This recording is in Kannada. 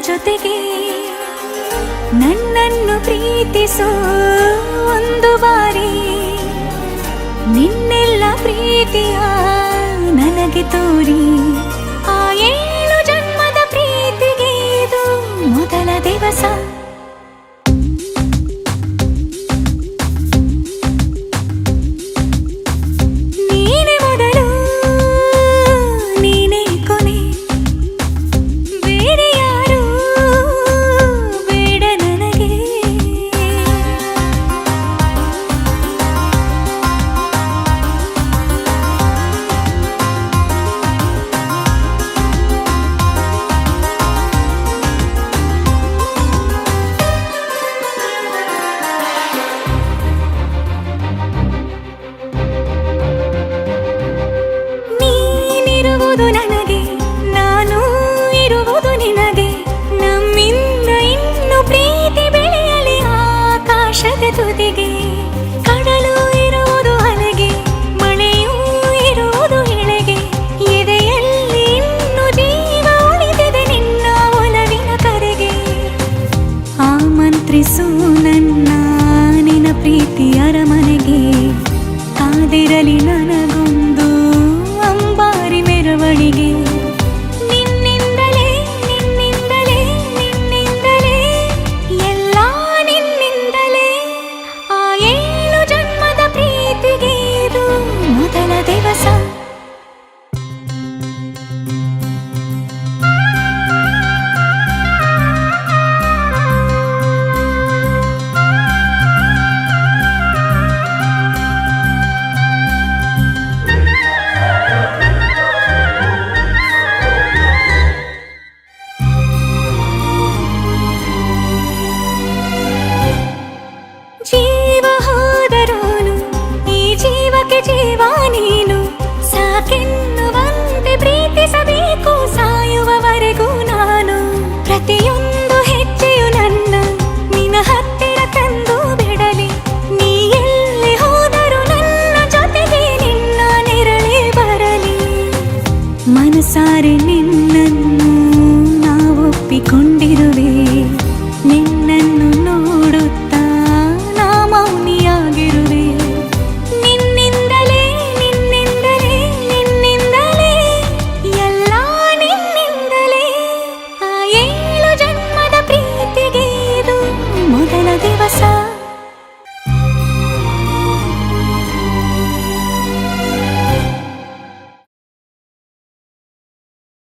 ಜೊತೆಗೆ ನನ್ನನ್ನು ಪ್ರೀತಿಸೋ ಒಂದು ಬಾರಿ ನಿನ್ನೆಲ್ಲ ಪ್ರೀತಿಯ ನನಗೆ ತೋರಿ ಆ 7 ಜನ್ಮದ ಪ್ರೀತಿಗೆ ಇದು ಮೊದಲ ದಿವಸ ನನಗೆ ನಾನು ಇರುವುದು ನಿನಗೆ ನಮ್ಮಿಂದ ಇನ್ನು ಪ್ರೀತಿ ಬೆಳೆಯಲಿ ಆಕಾಶದ ತುದಿಗೆ ಕಡಲು ಇರುವುದು ಅಲೆಗೆ ಮಳೆಯೂ ಇರುವುದು ಎಳೆಗೆ ಎದೆಯಲ್ಲಿ ಇನ್ನು ಜೀವ ಉಳಿದಿದೆ ನಿನ್ನ ಒಲವಿನ ಕರೆಗೆ ಆಮಂತ್ರಿಸು ನನ್ನ ನಿನ್ನ ಪ್ರೀತಿ ಅರಮನೆಗೆ ಕಾದಿರಲಿ ನನಗೊಂದು ಅಂಬಾರಿ ಮೆರವಣಿಗೆ ನಿನ್ನಿಂದಲೇ ನಿನ್ನಿಂದಲೇ ನಿನ್ನಿಂದಲೇ ಎಲ್ಲ ನಿನ್ನಿಂದಲೇ ಆ 7 ಜನ್ಮದ ಪ್ರೀತಿಗೆ ಇದು ಮೊದಲ ದಿವಸ ಜೀವ ಹೋದರೋನು ಈ ಜೀವಕ್ಕೆ ಜೀವ ನೀನು ಸಾಕೆನ್ನುವಂತೆ ಪ್ರೀತಿಸಬೇಕು ಸಾಯುವವರೆಗೂ ನಾನು ಪ್ರತಿಯೊಂದು ಹೆಜ್ಜೆಯು ನನ್ನ ನಿನ್ನ ಹತ್ತಿರ ತಂದು ಬಿಡಲಿ ನೀ ಎಲ್ಲಿ ಹೋದರೂ ನನ್ನ ಜೊತೆಗೆ ನಿನ್ನ ನೆರಳೇ ಬರಲಿ ಮನಸಾರೆ ನಿನ್ನನ್ನು ನಾವು ಒಪ್ಪಿಕೊಂಡಿರುವೆ ನಿನ್ನ